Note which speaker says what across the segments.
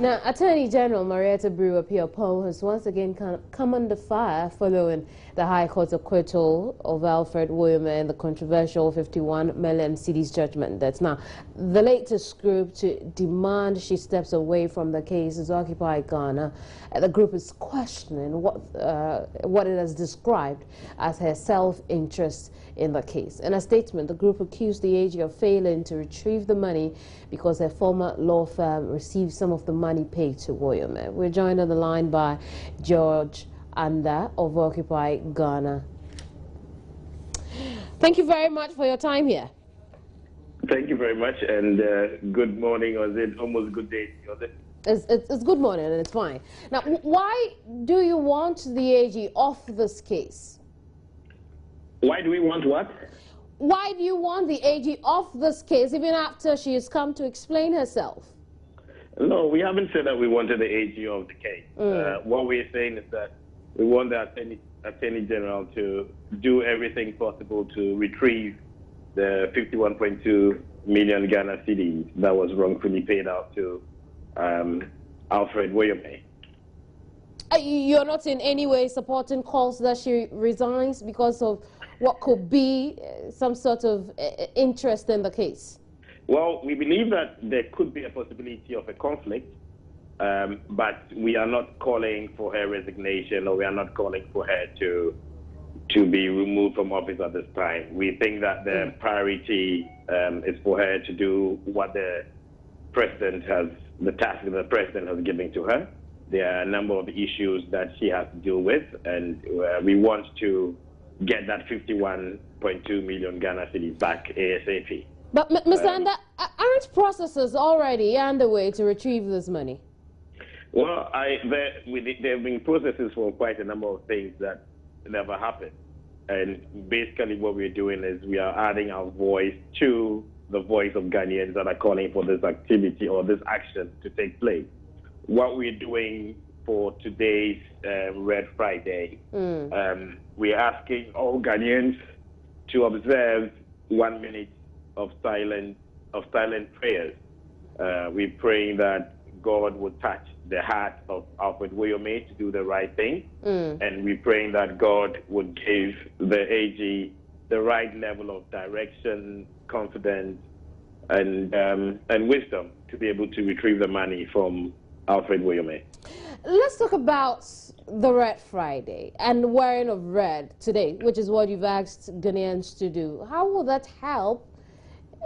Speaker 1: Now, Attorney General Marietta Brewer-Pierpont has once again come under fire following the High Court's acquittal of Alfred Woyome in the controversial 51 million cedis judgment. That's now the latest group to demand she steps away from the case is Occupy Ghana. The group is questioning what it has described as her self-interest in the case. In a statement, the group accused the AG of failing to retrieve the money because her former law firm received some of the money paid to Woyome. We're joined on the line by George Anda of Occupy Ghana. Thank you very much for your time here.
Speaker 2: Thank you very much, and good morning, or is it almost good day?
Speaker 1: It's good morning, and it's fine. Now, why do you want the AG off this case?
Speaker 2: Why do we want what?
Speaker 1: Why do you want the AG off this case, even after she has come to explain herself?
Speaker 2: No, we haven't said that we wanted the AG off the case. What we're saying is that we want the Attorney General to do everything possible to retrieve the 51.2 million Ghana cedis that was wrongfully paid out to Alfred Woyome.
Speaker 1: You're not in any way supporting calls that she resigns because of what could be some sort of interest in the case?
Speaker 2: Well, we believe that there could be a possibility of a conflict, but we are not calling for her resignation, or we are not calling for her to be removed from office at this time. We think that the priority is for her to do what the task that the president has given to her. There are a number of issues that she has to deal with, and we want to get that 51.2 million Ghana cedis back ASAP.
Speaker 1: But, Mr. Anda, aren't processes already underway to retrieve this money?
Speaker 2: Well, there have been processes for quite a number of things that never happened. And basically what we're doing is we are adding our voice to the voice of Ghanaians that are calling for this activity or this action to take place. What we're doing for today's Red Friday, we're asking all Ghanaians to observe 1 minute of silent prayers. We're praying that God would touch the heart of Alfred Woyome to do the right thing, and we're praying that God would give the AG the right level of direction, confidence, and wisdom to be able to retrieve the money from Alfred Woyome.
Speaker 1: Let's talk about the Red Friday and wearing of red today, which is what you've asked Ghanaians to do. How will that help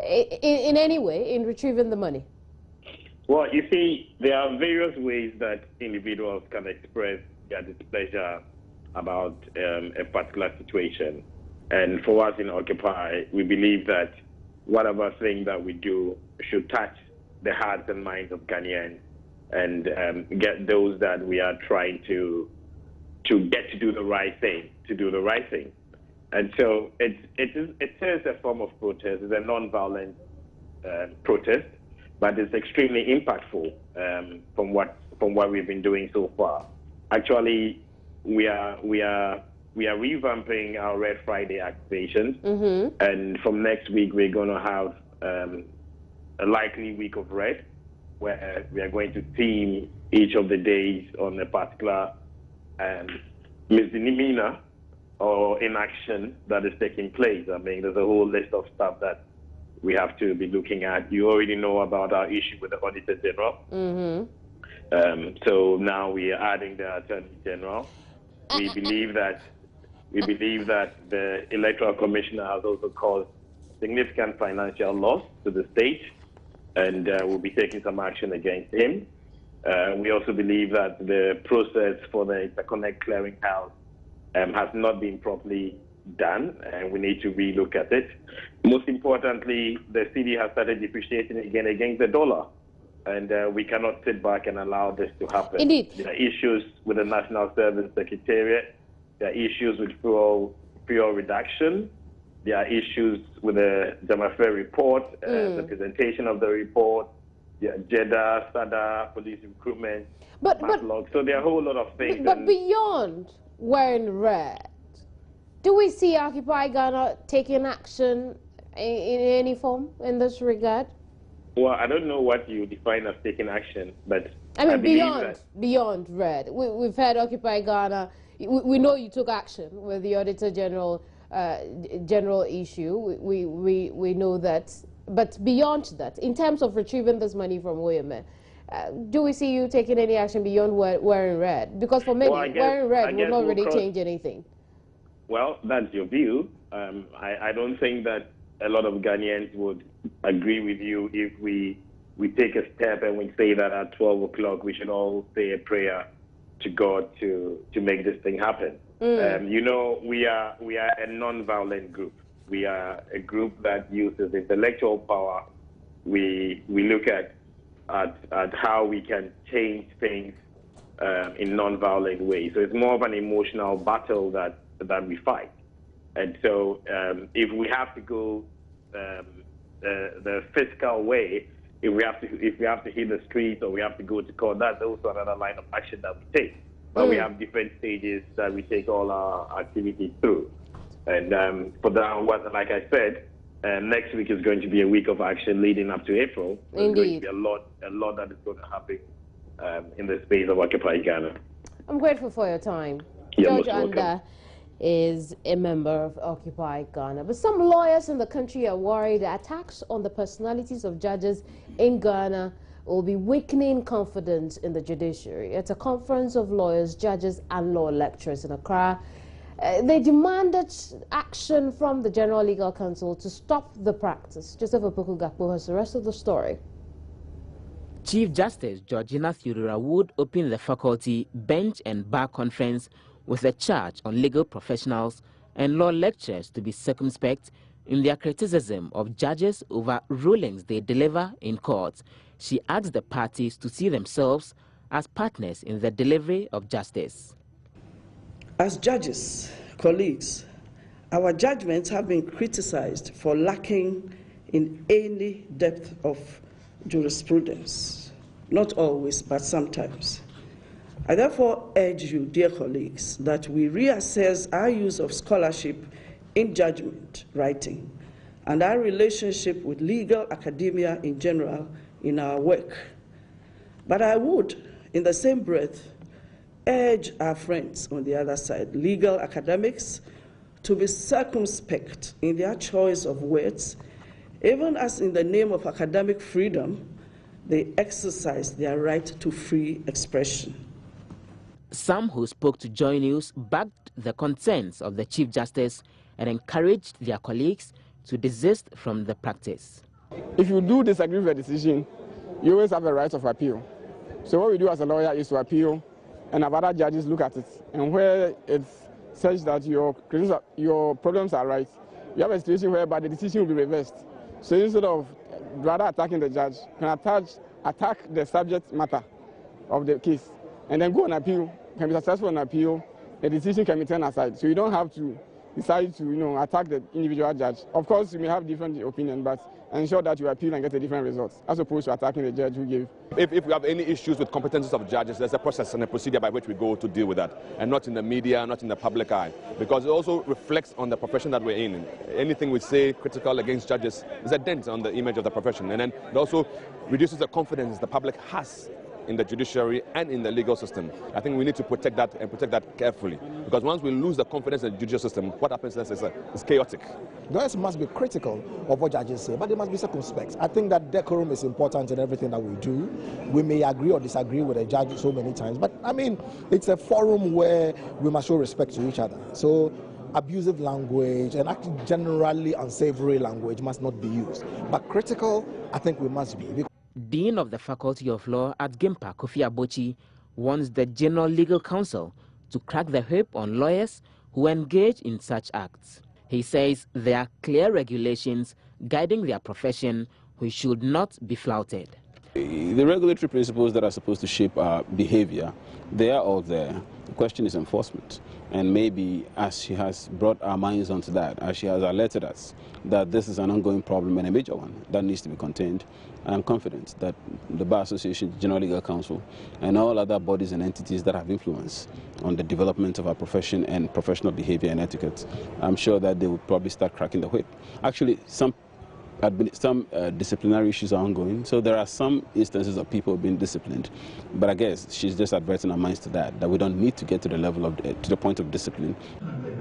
Speaker 1: in any way in retrieving the money?
Speaker 2: Well, you see, there are various ways that individuals can express their displeasure about a particular situation. And for us in Occupy, we believe that whatever thing that we do should touch the hearts and minds of Ghanaians and get those that we are trying to get to do the right thing, And so it is a form of protest. It's a non-violent protest, but it's extremely impactful from what we've been doing so far. Actually, we are revamping our Red Friday activations, and from next week we're going to have a likely week of red, where we are going to theme each of the days on a particular misdemeanor or inaction that is taking place. I mean, there's a whole list of stuff that we have to be looking at. You already know about our issue with the Auditor General. So now we are adding the Attorney General. We believe that the Electoral Commissioner has also caused significant financial loss to the state, and we'll be taking some action against him. We also believe that the process for the Interconnect Clearinghouse has not been properly done, and we need to relook at it. Most importantly, the cedi has started depreciating again against the dollar, and we cannot sit back and allow this to happen.
Speaker 1: Indeed.
Speaker 2: There are issues with the National Service Secretariat. There are issues with fuel reduction. There are issues with the Jamafare report, the presentation of the report, the Jeddah, SADA, police recruitment, backlog. So there are a whole lot of things.
Speaker 1: But beyond wearing red, do we see Occupy Ghana taking action in any form in this regard?
Speaker 2: Well, I don't know what you define as taking action, but
Speaker 1: I mean,
Speaker 2: believe
Speaker 1: beyond red. We've had Occupy Ghana. We know you took action with the Auditor General general issue. We know that. But beyond that, in terms of retrieving this money from Woyome, do we see you taking any action beyond wearing red? Because for many, wearing red will not really change anything.
Speaker 2: Well, that's your view. I don't think that a lot of Ghanaians would agree with you if we take a step and we say that at 12 o'clock we should all say a prayer to God to make this thing happen. You know, we are a non-violent group. We are a group that uses intellectual power. We look at how we can change things in non-violent ways. So it's more of an emotional battle that we fight. And so if we have to go the fiscal way, if we have to hit the streets or we have to go to court, that's also another line of action that we take. But we have different stages that we take all our activities through. And for that, like I said, next week is going to be a week of action leading up to April. There's going to be a lot that is going to happen in the space of Occupy Ghana.
Speaker 1: I'm grateful for your time.
Speaker 2: You're
Speaker 1: George Anda is a member of Occupy Ghana. But some lawyers in the country are worried that attacks on the personalities of judges in Ghana will be weakening confidence in the judiciary. At a conference of lawyers, judges and law lecturers in Accra, they demanded action from the General Legal Council to stop the practice. Joseph Opoku Gakpo has the rest of the story.
Speaker 3: Chief Justice Georgina Thurura Wood opened the faculty bench and bar conference with a charge on legal professionals and law lecturers to be circumspect in their criticism of judges over rulings they deliver in court. She asked the parties to see themselves as partners in the delivery of justice.
Speaker 4: As judges, colleagues, our judgments have been criticized for lacking in any depth of jurisprudence. Not always, but sometimes. I therefore urge you, dear colleagues, that we reassess our use of scholarship in judgment writing and our relationship with legal academia in general in our work. But I would, in the same breath, urge our friends on the other side, legal academics, to be circumspect in their choice of words, even as in the name of academic freedom, they exercise their right to free expression.
Speaker 3: Some who spoke to Joy News backed the concerns of the Chief Justice and encouraged their colleagues to desist from the practice.
Speaker 5: If you do disagree with a decision, you always have a right of appeal. So what we do as a lawyer is to appeal and have other judges look at it. And where it's such that your problems are right, you have a situation whereby the decision will be reversed. So instead of rather attacking the judge, you can attack the subject matter of the case and then go on appeal, can be successful on appeal, the decision can be turned aside. So you don't have to decide to attack the individual judge. Of course, you may have different opinions, but ensure that you appeal and get a different result, as opposed to attacking the judge who gave.
Speaker 6: If we have any issues with competencies of judges, there's a process and a procedure by which we go to deal with that, and not in the media, not in the public eye, because it also reflects on the profession that we're in. Anything we say critical against judges is a dent on the image of the profession, and then it also reduces the confidence the public has in the judiciary and in the legal system. I think we need to protect that and protect that carefully, because once we lose the confidence in the judicial system, what happens next is chaotic.
Speaker 7: Lawyers must be critical of what judges say, but they must be circumspect. I think that decorum is important in everything that we do. We may agree or disagree with a judge so many times, but I mean, it's a forum where we must show respect to each other. So abusive language and actually generally unsavory language must not be used. But critical, I think we must be.
Speaker 3: Dean of the Faculty of Law at Gimpa, Kofi Abochi, wants the General Legal Council to crack the whip on lawyers who engage in such acts. He says there are clear regulations guiding their profession which should not be flouted.
Speaker 8: The regulatory principles that are supposed to shape our behavior, they are all there. The question is enforcement. And maybe as she has brought our minds onto that, as she has alerted us that this is an ongoing problem and a major one that needs to be contained, I'm confident that the Bar Association, General Legal Council, and all other bodies and entities that have influence on the development of our profession and professional behavior and etiquette, I'm sure that they will probably start cracking the whip. Actually, some disciplinary issues are ongoing. So there are some instances of people being disciplined. But I guess she's just adverting our minds to that we don't need to get to the level of, to the point of discipline.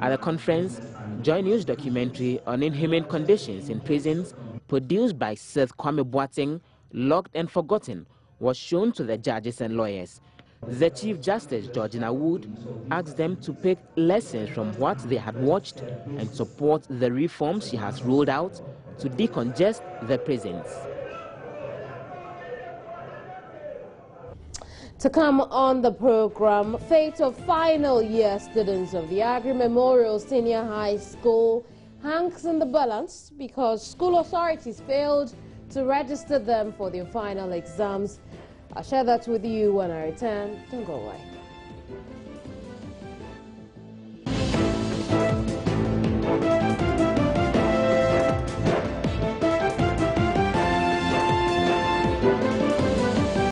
Speaker 3: At the conference, Joy News documentary on inhumane conditions in prisons, produced by Seth Kwame Boateng, Locked and Forgotten, was shown to the judges and lawyers. The Chief Justice, Georgina Wood, asked them to pick lessons from what they had watched and support the reforms she has rolled out to decongest the prisons.
Speaker 1: To come on the program, fate of final year students of the Agri Memorial Senior High School hangs in the balance because school authorities failed to register them for their final exams. I'll share that with you when I return. Don't go away.